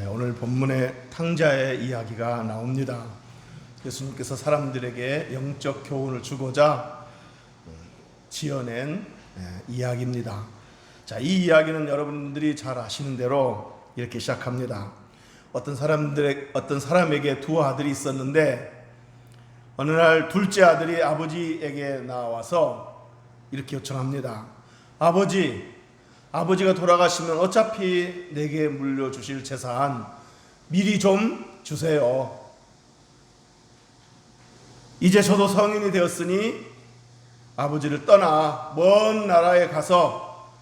오늘 본문의 탕자의 이야기가 나옵니다. 예수님께서 사람들에게 영적 교훈을 주고자 지어낸 이야기입니다. 자, 이 이야기는 여러분들이 잘 아시는 대로 이렇게 시작합니다. 어떤 사람에게 두 아들이 있었는데 어느 날 둘째 아들이 아버지에게 나와서 이렇게 요청합니다. 아버지가 돌아가시면 어차피 내게 물려주실 재산 미리 좀 주세요. 이제 저도 성인이 되었으니 아버지를 떠나 먼 나라에 가서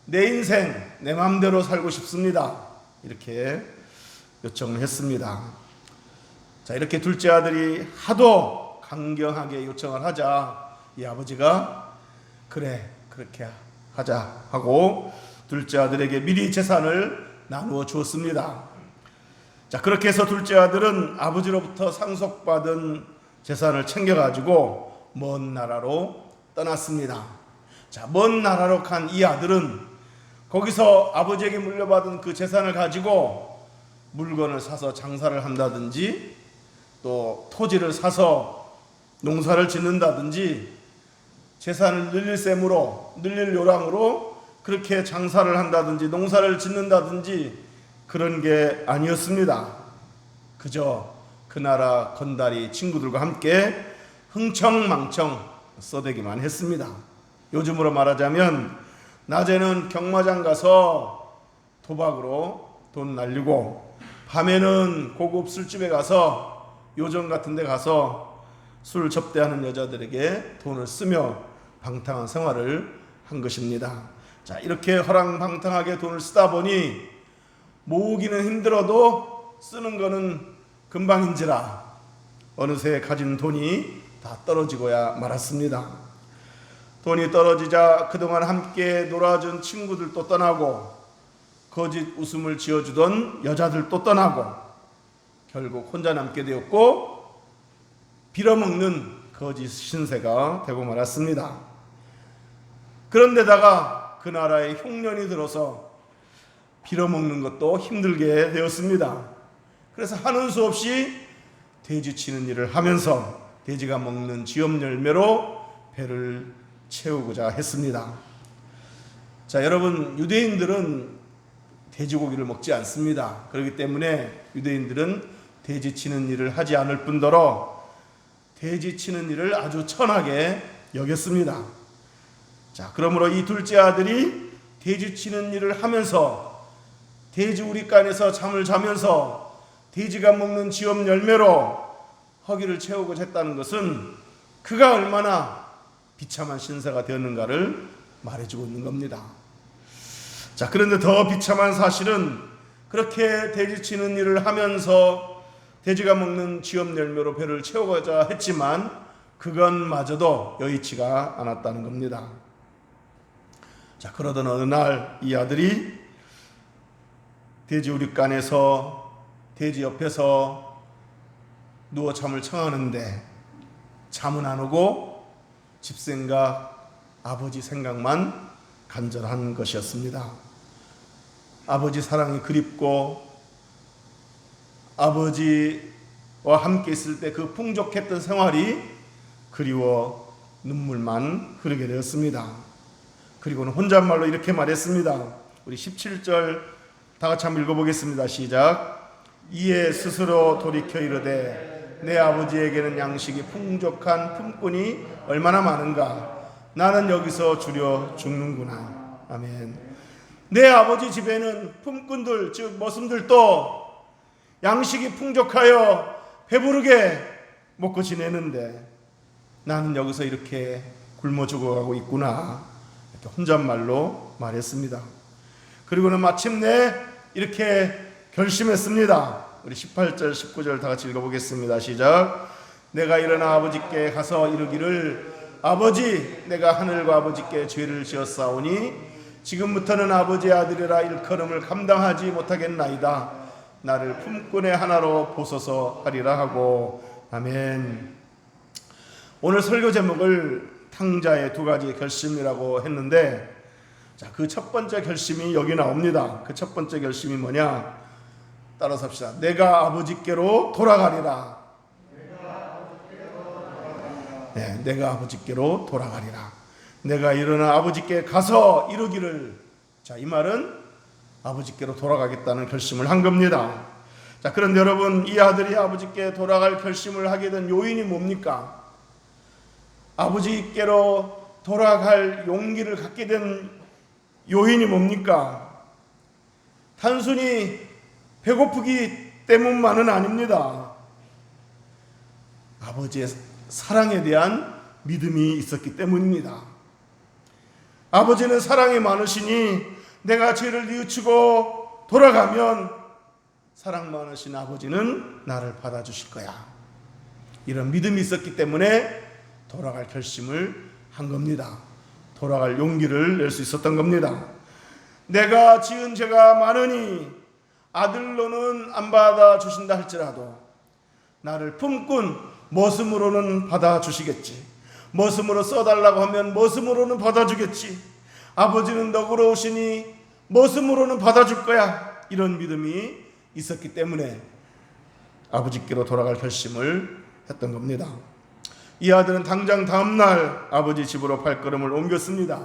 내 인생 내 마음대로 살고 싶습니다. 이렇게 요청을 했습니다. 자, 이렇게 둘째 아들이 하도 강경하게 요청을 하자 이 아버지가 그래 그렇게 하자 하고 둘째 아들에게 미리 재산을 나누어 주었습니다. 자, 그렇게 해서 둘째 아들은 아버지로부터 상속받은 재산을 챙겨가지고 먼 나라로 떠났습니다. 자, 먼 나라로 간 이 아들은 거기서 아버지에게 물려받은 그 재산을 가지고 물건을 사서 장사를 한다든지 또 토지를 사서 농사를 짓는다든지 재산을 늘릴 요량으로 그렇게 장사를 한다든지 농사를 짓는다든지 그런 게 아니었습니다. 그저 그 나라 건달이 친구들과 함께 흥청망청 써대기만 했습니다. 요즘으로 말하자면 낮에는 경마장 가서 도박으로 돈 날리고 밤에는 고급 술집에 가서 요정 같은 데 가서 술 접대하는 여자들에게 돈을 쓰며 방탕한 생활을 한 것입니다. 자, 이렇게 허랑방탕하게 돈을 쓰다 보니 모으기는 힘들어도 쓰는 거는 금방인지라 어느새 가진 돈이 다 떨어지고야 말았습니다. 돈이 떨어지자 그동안 함께 놀아준 친구들도 떠나고 거짓 웃음을 지어주던 여자들도 떠나고 결국 혼자 남게 되었고 빌어먹는 거짓 신세가 되고 말았습니다. 그런데다가 그 나라에 흉년이 들어서 빌어먹는 것도 힘들게 되었습니다. 그래서 하는 수 없이 돼지 치는 일을 하면서 돼지가 먹는 지업 열매로 배를 채우고자 했습니다. 자, 여러분, 유대인들은 돼지고기를 먹지 않습니다. 그렇기 때문에 유대인들은 돼지 치는 일을 하지 않을 뿐더러 돼지 치는 일을 아주 천하게 여겼습니다. 자, 그러므로 이 둘째 아들이 돼지 치는 일을 하면서 돼지 우리간에서 잠을 자면서 돼지가 먹는 지업 열매로 허기를 채우고자 했다는 것은 그가 얼마나 비참한 신세가 되었는가를 말해주고 있는 겁니다. 자, 그런데 더 비참한 사실은 그렇게 돼지 치는 일을 하면서 돼지가 먹는 지업 열매로 배를 채우고자 했지만 그것마저도 여의치가 않았다는 겁니다. 자, 그러던 어느 날 이 아들이 돼지 우리간에서 돼지 옆에서 누워 잠을 청하는데 잠은 안 오고 집생각, 아버지 생각만 간절한 것이었습니다. 아버지 사랑이 그립고 아버지와 함께 있을 때 그 풍족했던 생활이 그리워 눈물만 흐르게 되었습니다. 그리고는 혼잣말로 이렇게 말했습니다. 우리 17절 다 같이 한번 읽어보겠습니다. 시작. 이에 스스로 돌이켜 이르되 내 아버지에게는 양식이 풍족한 품꾼이 얼마나 많은가. 나는 여기서 주려 죽는구나. 아멘. 내 아버지 집에는 품꾼들, 즉 머슴들도 양식이 풍족하여 배부르게 먹고 지내는데 나는 여기서 이렇게 굶어 죽어가고 있구나. 이렇게 혼잣말로 말했습니다. 그리고는 마침내 이렇게 결심했습니다. 우리 18절, 19절 다 같이 읽어보겠습니다. 시작. 내가 일어나 아버지께 가서 이르기를 아버지, 내가 하늘과 아버지께 죄를 지었사오니 지금부터는 아버지의 아들이라 일컬음을 감당하지 못하겠나이다. 나를 품꾼의 하나로 보소서 하리라 하고. 아멘. 오늘 설교 제목을 탕자의 두 가지 결심이라고 했는데 자, 그 첫 번째 결심이 여기 나옵니다. 그 첫 번째 결심이 뭐냐? 따라서 합시다. 내가 아버지께로 돌아가리라. 네, 내가 아버지께로 돌아가리라. 내가 일어나 아버지께 가서 이루기를. 자, 이 말은 아버지께로 돌아가겠다는 결심을 한 겁니다. 자, 그런데 여러분, 이 아들이 아버지께 돌아갈 결심을 하게 된 요인이 뭡니까? 아버지께로 돌아갈 용기를 갖게 된 요인이 뭡니까? 단순히 배고프기 때문만은 아닙니다. 아버지의 사랑에 대한 믿음이 있었기 때문입니다. 아버지는 사랑이 많으시니 내가 죄를 뉘우치고 돌아가면 사랑 많으신 아버지는 나를 받아주실 거야. 이런 믿음이 있었기 때문에 돌아갈 결심을 한 겁니다. 돌아갈 용기를 낼 수 있었던 겁니다. 내가 지은 죄가 많으니 아들로는 안 받아주신다 할지라도 나를 품꾼 머슴으로는 받아주시겠지. 머슴으로 써달라고 하면 머슴으로는 받아주겠지. 아버지는 너그러우시니 머슴으로는 받아줄 거야. 이런 믿음이 있었기 때문에 아버지께로 돌아갈 결심을 했던 겁니다. 이 아들은 당장 다음날 아버지 집으로 발걸음을 옮겼습니다.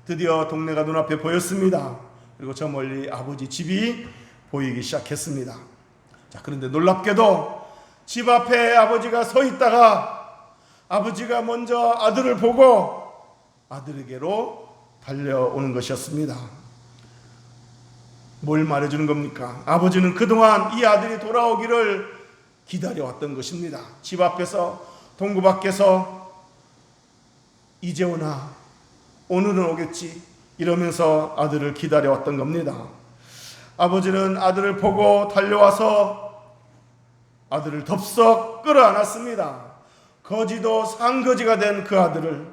드디어 동네가 눈앞에 보였습니다. 그리고 저 멀리 아버지 집이 보이기 시작했습니다. 자, 그런데 놀랍게도 집 앞에 아버지가 서 있다가 아버지가 먼저 아들을 보고 아들에게로 달려오는 것이었습니다. 뭘 말해주는 겁니까? 아버지는 그동안 이 아들이 돌아오기를 기다려왔던 것입니다. 집 앞에서, 동구 밖에서 이제 오나, 오늘은 오겠지 이러면서 아들을 기다려왔던 겁니다. 아버지는 아들을 보고 달려와서 아들을 덥석 끌어안았습니다. 거지도 상거지가 된 그 아들을,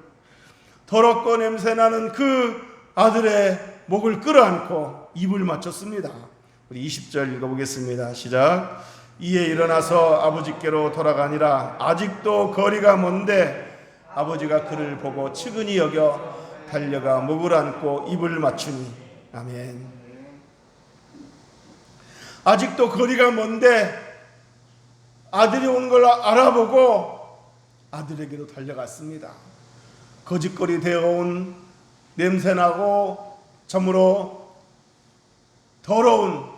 더럽고 냄새나는 그 아들의 목을 끌어안고 입을 맞췄습니다. 우리 20절 읽어보겠습니다. 시작. 이에 일어나서 아버지께로 돌아가니라. 아직도 거리가 먼데 아버지가 그를 보고 측은히 여겨 달려가 목을 안고 입을 맞추니. 아멘. 아직도 거리가 먼데 아들이 온 걸 알아보고 아들에게로 달려갔습니다. 거짓거리 되어온 냄새나고 참으로 더러운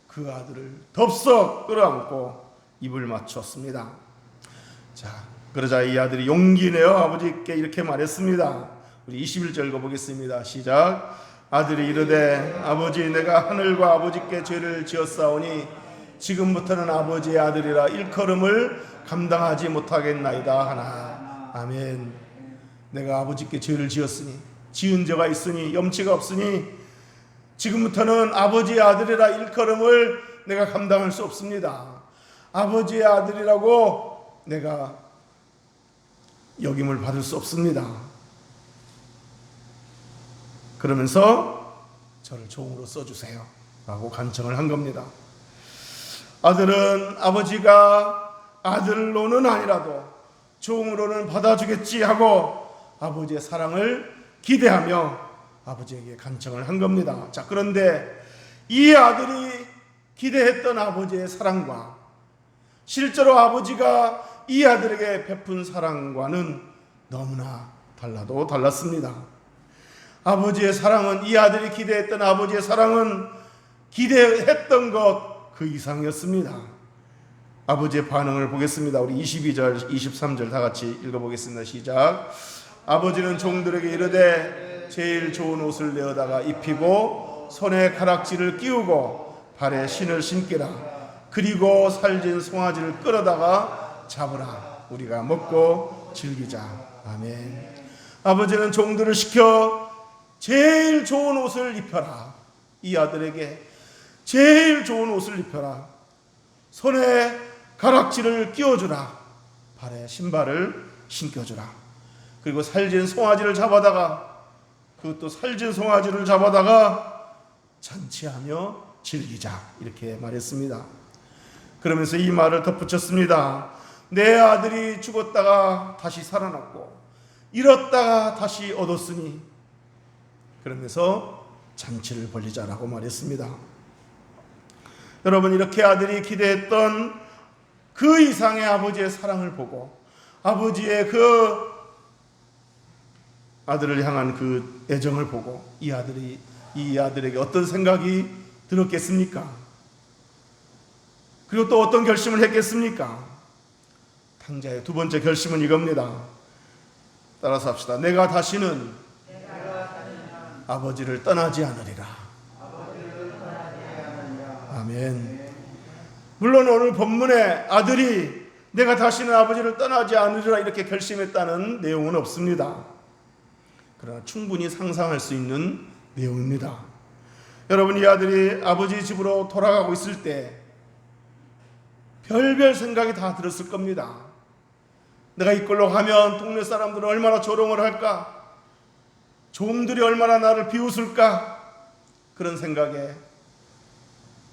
그 아들을 덥석 끌어안고 입을 맞추었습니다. 자, 그러자 이 아들이 용기 내어 아버지께 이렇게 말했습니다. 우리 21절 읽어보겠습니다. 시작. 아들이 이르되 아버지, 내가 하늘과 아버지께 죄를 지었사오니 지금부터는 아버지의 아들이라 일컬음을 감당하지 못하겠나이다 하나. 아멘. 내가 아버지께 죄를 지었으니, 지은 죄가 있으니, 염치가 없으니 지금부터는 아버지의 아들이라 일컬음을 내가 감당할 수 없습니다. 아버지의 아들이라고 내가 역임을 받을 수 없습니다. 그러면서 저를 종으로 써주세요 라고 간청을 한 겁니다. 아들은 아버지가 아들로는 아니라도 종으로는 받아주겠지 하고 아버지의 사랑을 기대하며 아버지에게 간청을 한 겁니다. 자, 그런데 이 아들이 기대했던 아버지의 사랑과 실제로 아버지가 이 아들에게 베푼 사랑과는 너무나 달라도 달랐습니다. 아버지의 사랑은, 이 아들이 기대했던 아버지의 사랑은 기대했던 것 그 이상이었습니다. 아버지의 반응을 보겠습니다. 우리 22절, 23절 다 같이 읽어보겠습니다. 시작. 아버지는 종들에게 이르되 제일 좋은 옷을 내어다가 입히고 손에 가락지를 끼우고 발에 신을 신기라. 그리고 살진 송아지를 끌어다가 잡으라. 우리가 먹고 즐기자. 아멘. 아버지는 종들을 시켜 제일 좋은 옷을 입혀라. 이 아들에게 제일 좋은 옷을 입혀라. 손에 가락지를 끼워주라. 발에 신발을 신겨주라. 그리고 살진 송아지를 잡아다가, 그것도 살진 송아지를 잡아다가 잔치하며 즐기자. 이렇게 말했습니다. 그러면서 이 말을 덧붙였습니다. 내 아들이 죽었다가 다시 살아났고 잃었다가 다시 얻었으니, 그러면서 잔치를 벌리자라고 말했습니다. 여러분, 이렇게 아들이 기대했던 그 이상의 아버지의 사랑을 보고 아버지의 그 아들을 향한 그 애정을 보고 이 아들에게 어떤 생각이 들었겠습니까? 그리고 또 어떤 결심을 했겠습니까? 탕자의 두 번째 결심은 이겁니다. 따라서 합시다. 내가 다시는 아버지를 떠나지 않으리라. 아멘. 물론 오늘 본문에 아들이 내가 다시는 아버지를 떠나지 않으리라 이렇게 결심했다는 내용은 없습니다. 그러나 충분히 상상할 수 있는 내용입니다. 여러분, 이 아들이 아버지 집으로 돌아가고 있을 때 별별 생각이 다 들었을 겁니다. 내가 이꼴로 가면 동네 사람들은 얼마나 조롱을 할까? 종들이 얼마나 나를 비웃을까? 그런 생각에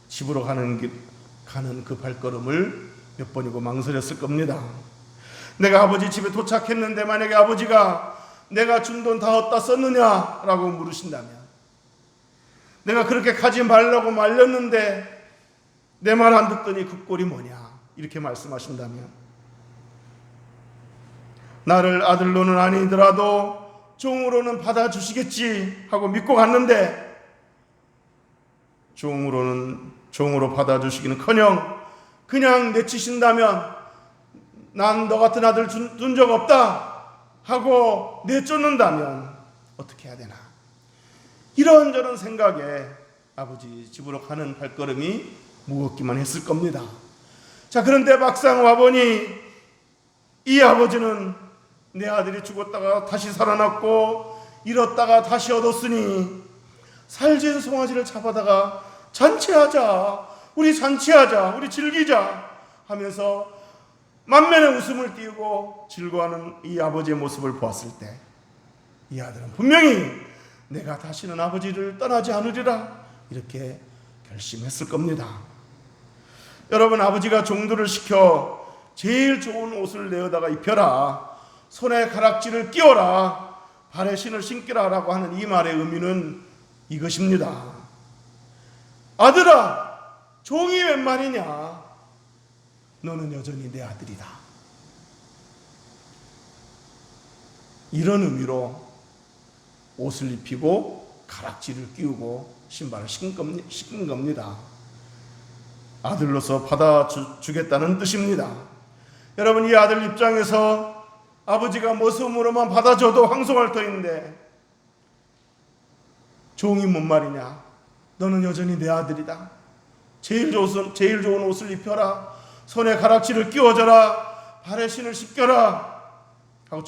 집으로 가는 그 발걸음을 몇 번이고 망설였을 겁니다. 내가 아버지 집에 도착했는데 만약에 아버지가 내가 준 돈 다 어디다 썼느냐라고 물으신다면, 내가 그렇게 가지 말라고 말렸는데 내 말 안 듣더니 그 꼴이 뭐냐 이렇게 말씀하신다면, 나를 아들로는 아니더라도 종으로는 받아주시겠지 하고 믿고 갔는데 종으로 받아주시기는커녕 그냥 내치신다면, 난 너 같은 아들 둔 적 없다 하고 내쫓는다면 어떻게 해야 되나? 이런저런 생각에 아버지 집으로 가는 발걸음이 무겁기만 했을 겁니다. 자, 그런데 막상 와보니 이 아버지는 내 아들이 죽었다가 다시 살아났고 잃었다가 다시 얻었으니 살찐 송아지를 잡아다가 잔치하자, 우리 잔치하자, 우리 즐기자 하면서 만면에 웃음을 띄우고 즐거워하는 이 아버지의 모습을 보았을 때 이 아들은 분명히 내가 다시는 아버지를 떠나지 않으리라 이렇게 결심했을 겁니다. 여러분, 아버지가 종들을 시켜 제일 좋은 옷을 내어다가 입혀라, 손에 가락지를 끼워라, 발에 신을 신기라 라고 하는 이 말의 의미는 이것입니다. 아들아, 종이 웬 말이냐? 너는 여전히 내 아들이다. 이런 의미로 옷을 입히고 가락지를 끼우고 신발을 신긴 겁니다. 아들로서 받아주겠다는 뜻입니다. 여러분, 이 아들 입장에서 아버지가 모습으로만 받아줘도 황송할 터인데 종이 뭔 말이냐? 너는 여전히 내 아들이다. 제일 좋은 옷을 입혀라, 손에 가락지를 끼워줘라, 발에 신을 씻겨라 하고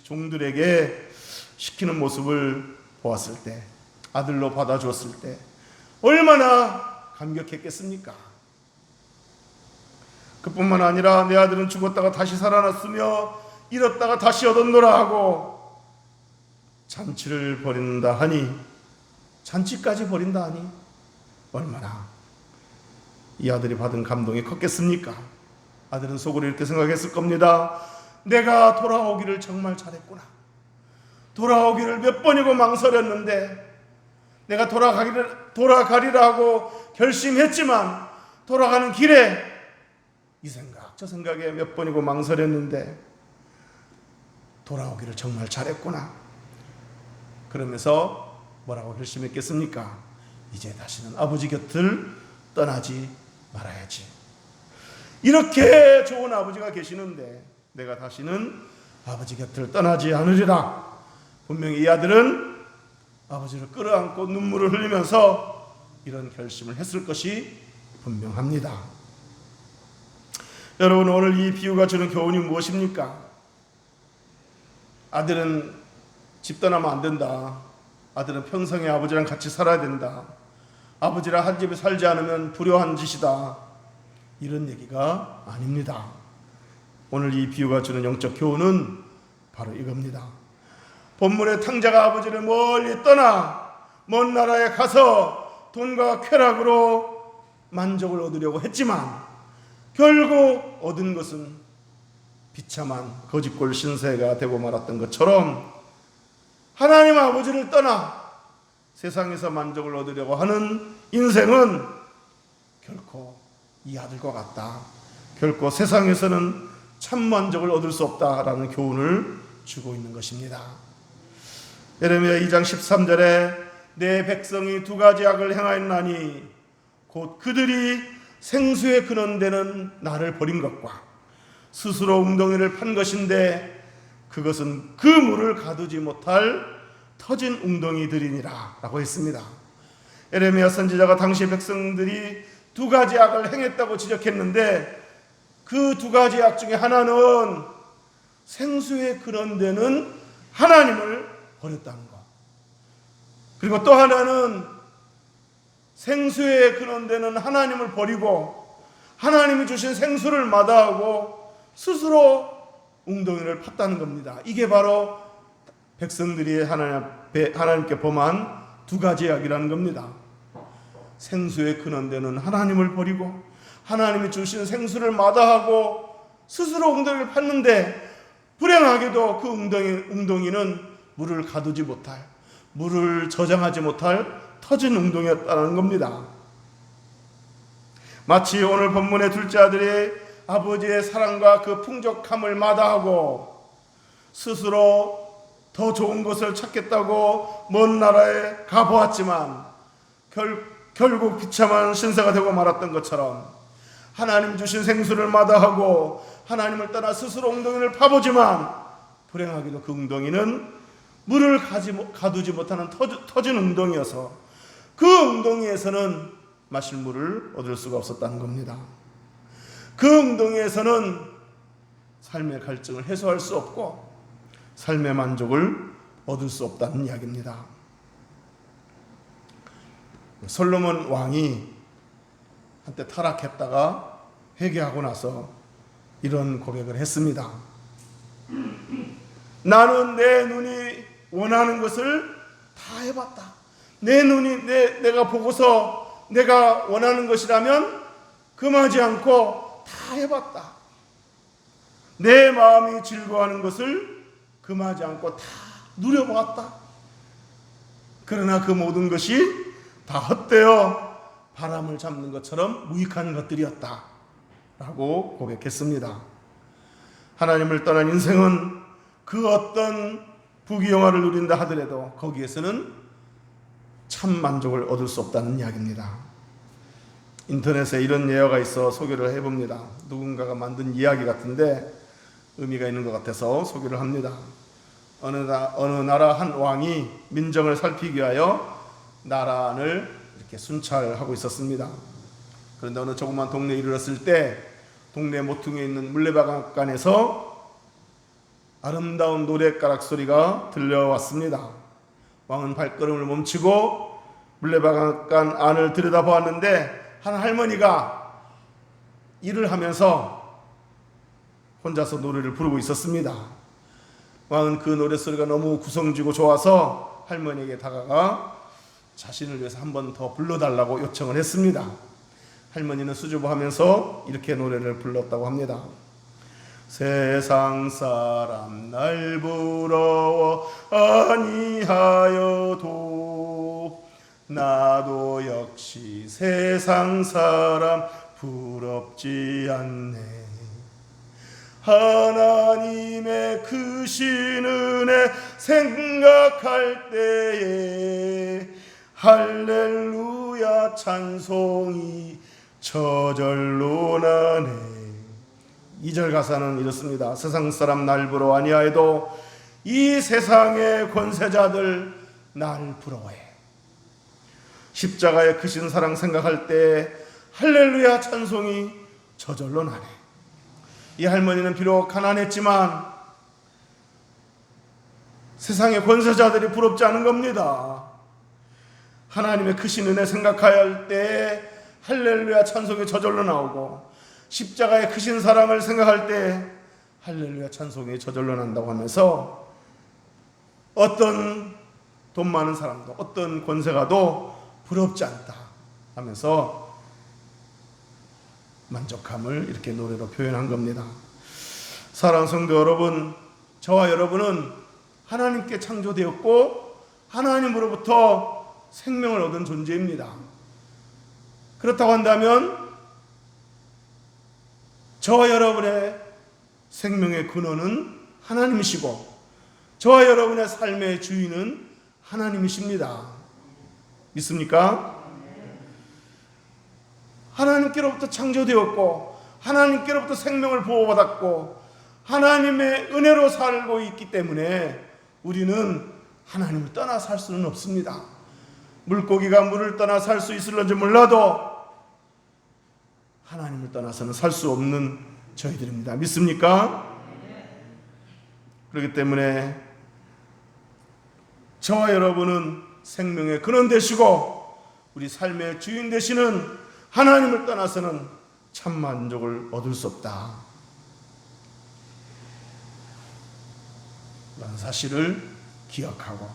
종들에게 시키는 모습을 보았을 때, 아들로 받아주었을 때 얼마나 감격했겠습니까? 그뿐만 아니라 내 아들은 죽었다가 다시 살아났으며 잃었다가 다시 얻었노라 하고 잔치를 벌인다 하니, 잔치까지 벌인다 하니 얼마나 이 아들이 받은 감동이 컸겠습니까? 아들은 속으로 이렇게 생각했을 겁니다. 내가 돌아오기를 정말 잘했구나. 돌아오기를 몇 번이고 망설였는데, 내가 돌아가리라 하고 결심했지만 돌아가는 길에 이 생각 저 생각에 몇 번이고 망설였는데 돌아오기를 정말 잘했구나. 그러면서 뭐라고 결심했겠습니까? 이제 다시는 아버지 곁을 떠나지 말아야지. 이렇게 좋은 아버지가 계시는데 내가 다시는 아버지 곁을 떠나지 않으리라. 분명히 이 아들은 아버지를 끌어안고 눈물을 흘리면서 이런 결심을 했을 것이 분명합니다. 여러분, 오늘 이 비유가 주는 교훈이 무엇입니까? 아들은 집 떠나면 안 된다. 아들은 평생에 아버지랑 같이 살아야 된다. 아버지랑 한 집에 살지 않으면 불효한 짓이다. 이런 얘기가 아닙니다. 오늘 이 비유가 주는 영적 교훈은 바로 이겁니다. 본문의 탕자가 아버지를 멀리 떠나 먼 나라에 가서 돈과 쾌락으로 만족을 얻으려고 했지만 결국 얻은 것은 비참한 거짓골 신세가 되고 말았던 것처럼, 하나님 아버지를 떠나 세상에서 만족을 얻으려고 하는 인생은 결코 이 아들과 같다. 결코 세상에서는 참 만족을 얻을 수 없다라는 교훈을 주고 있는 것입니다. 예레미야 2장 13절에 내 백성이 두 가지 악을 행하였나니 곧 그들이 생수의 근원되는 나를 버린 것과 스스로 웅덩이를 판 것인데 그것은 그 물을 가두지 못할 터진 웅덩이들이니라 라고 했습니다. 예레미야 선지자가 당시 백성들이 두 가지 악을 행했다고 지적했는데 그 두 가지 악 중에 하나는 생수의 근원되는 하나님을 버렸다는 것, 그리고 또 하나는 생수의 근원되는 하나님을 버리고 하나님이 주신 생수를 마다하고 스스로 웅덩이를 팠다는 겁니다. 이게 바로 백성들이 하나님께 범한 두 가지 악이라는 겁니다. 생수의 근원되는 하나님을 버리고 하나님이 주신 생수를 마다하고 스스로 웅덩이를 팠는데 불행하게도 그 웅덩이는 물을 가두지 못할, 물을 저장하지 못할 터진 웅덩이였다는 겁니다. 마치 오늘 본문의 둘째 아들이 아버지의 사랑과 그 풍족함을 마다하고 스스로 더 좋은 것을 찾겠다고 먼 나라에 가보았지만 결국 비참한 신세가 되고 말았던 것처럼 하나님 주신 생수를 마다하고 하나님을 떠나 스스로 웅덩이를 파보지만 불행하게도 그 웅덩이는 물을 가두지 못하는 터진 웅덩이여서 그 웅덩이에서는 마실 물을 얻을 수가 없었다는 겁니다. 그 웅덩이에서는 삶의 갈증을 해소할 수 없고 삶의 만족을 얻을 수 없다는 이야기입니다. 솔로몬 왕이 한때 타락했다가 회개하고 나서 이런 고백을 했습니다. 나는 내 눈이 원하는 것을 다 해봤다. 내 눈이 내가 보고서 내가 원하는 것이라면 금하지 않고 다 해봤다. 내 마음이 즐거워하는 것을 금하지 않고 다 누려보았다. 그러나 그 모든 것이 다 헛되어 바람을 잡는 것처럼 무익한 것들이었다 라고 고백했습니다. 하나님을 떠난 인생은 그 어떤 부귀영화를 누린다 하더라도 거기에서는 참 만족을 얻을 수 없다는 이야기입니다. 인터넷에 이런 예화가 있어 소개를 해봅니다. 누군가가 만든 이야기 같은데 의미가 있는 것 같아서 소개를 합니다. 어느 나라 한 왕이 민정을 살피기 위하여 나라를 이렇게 순찰하고 있었습니다. 그런데 어느 조그만 동네에 이르렀을 때 동네 모퉁이에 있는 물레방앗간에서 아름다운 노랫가락 소리가 들려왔습니다. 왕은 발걸음을 멈추고 물레방앗간 안을 들여다보았는데 한 할머니가 일을 하면서 혼자서 노래를 부르고 있었습니다. 왕은 그 노랫소리가 너무 구성지고 좋아서 할머니에게 다가가 자신을 위해서 한 번 더 불러달라고 요청을 했습니다. 할머니는 수줍어하면서 이렇게 노래를 불렀다고 합니다. 세상 사람 날 부러워 아니하여도 나도 역시 세상 사람 부럽지 않네. 하나님의 크신 은혜 생각할 때에 할렐루야 찬송이 저절로 나네. 2절 가사는 이렇습니다. 세상 사람 날 부러워 아니하여도 이 세상의 권세자들 날 부러워해. 십자가의 크신 사랑 생각할 때 할렐루야 찬송이 저절로 나네. 이 할머니는 비록 가난했지만 세상의 권세자들이 부럽지 않은 겁니다. 하나님의 크신 은혜 생각할 때 할렐루야 찬송이 저절로 나오고 십자가의 크신 사랑을 생각할 때 할렐루야 찬송이 저절로 난다고 하면서 어떤 돈 많은 사람도 어떤 권세가도 부럽지 않다 하면서 만족함을 이렇게 노래로 표현한 겁니다. 사랑하는 성도 여러분, 저와 여러분은 하나님께 창조되었고 하나님으로부터 생명을 얻은 존재입니다. 그렇다고 한다면 저와 여러분의 생명의 근원은 하나님이시고 저와 여러분의 삶의 주인은 하나님이십니다. 믿습니까? 하나님께로부터 창조되었고 하나님께로부터 생명을 보호받았고 하나님의 은혜로 살고 있기 때문에 우리는 하나님을 떠나 살 수는 없습니다. 물고기가 물을 떠나 살 수 있을런지 몰라도 하나님을 떠나서는 살 수 없는 저희들입니다. 믿습니까? 그렇기 때문에 저와 여러분은 생명의 근원 되시고 우리 삶의 주인 되시는 하나님을 떠나서는 참 만족을 얻을 수 없다 라는 사실을 기억하고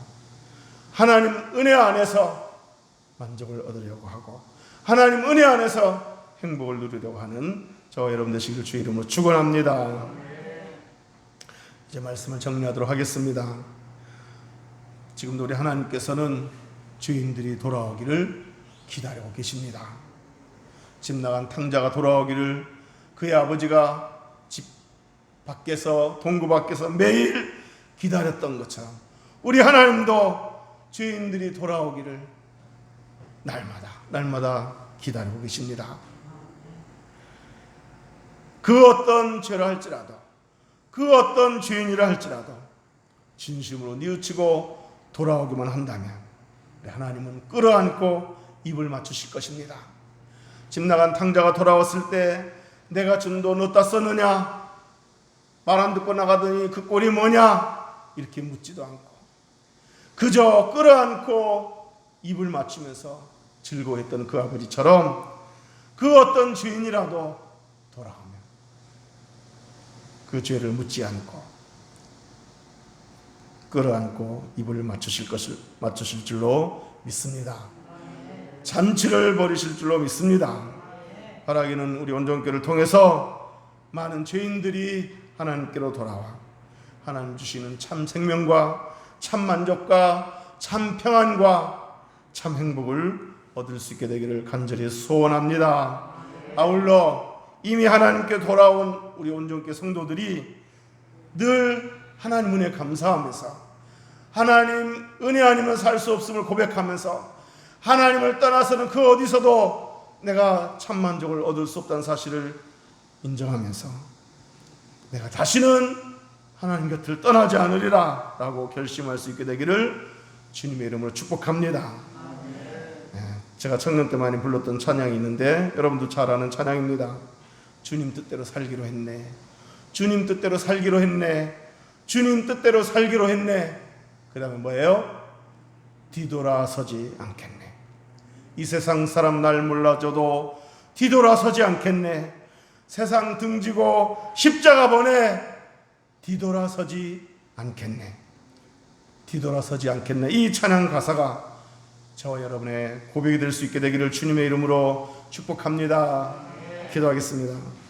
하나님 은혜 안에서 만족을 얻으려고 하고 하나님 은혜 안에서 행복을 누리려고 하는 저와 여러분 되시기를 주의 이름으로 축원합니다. 이제 말씀을 정리하도록 하겠습니다. 지금도 우리 하나님께서는 주인들이 돌아오기를 기다리고 계십니다. 집 나간 탕자가 돌아오기를 그의 아버지가 집 밖에서 동구 밖에서 매일 기다렸던 것처럼 우리 하나님도 주인들이 돌아오기를 날마다 기다리고 계십니다. 그 어떤 죄를 할지라도 그 어떤 죄인이라 할지라도 진심으로 뉘우치고 돌아오기만 한다면 우리 하나님은 끌어안고 입을 맞추실 것입니다. 집 나간 탕자가 돌아왔을 때 내가 준 돈 어디다 썼느냐, 말 안 듣고 나가더니 그 꼴이 뭐냐 이렇게 묻지도 않고 그저 끌어안고 입을 맞추면서 즐거워했던 그 아버지처럼 그 어떤 죄인이라도 돌아오면 그 죄를 묻지 않고 끌어안고 입을 맞추실 줄로 믿습니다. 잔치를 벌이실 줄로 믿습니다. 바라기는 우리 온전교를 통해서 많은 죄인들이 하나님께로 돌아와 하나님 주시는 참 생명과 참 만족과 참 평안과 참 행복을 얻을 수 있게 되기를 간절히 소원합니다. 아울러 이미 하나님께 돌아온 우리 온전교 성도들이 늘 하나님 은혜 감사하면서 하나님 은혜 아니면 살 수 없음을 고백하면서 하나님을 떠나서는 그 어디서도 내가 참 만족을 얻을 수 없다는 사실을 인정하면서 내가 다시는 하나님 곁을 떠나지 않으리라 라고 결심할 수 있게 되기를 주님의 이름으로 축복합니다. 제가 청년 때 많이 불렀던 찬양이 있는데 여러분도 잘 아는 찬양입니다. 주님 뜻대로 살기로 했네. 주님 뜻대로 살기로 했네. 주님 뜻대로 살기로 했네. 그 다음에 뭐예요? 뒤돌아서지 않겠네. 이 세상 사람 날 몰라줘도 뒤돌아서지 않겠네. 세상 등지고 십자가 보내 뒤돌아서지 않겠네. 뒤돌아서지 않겠네. 이 찬양 가사가 저와 여러분의 고백이 될 수 있게 되기를 주님의 이름으로 축복합니다. 기도하겠습니다.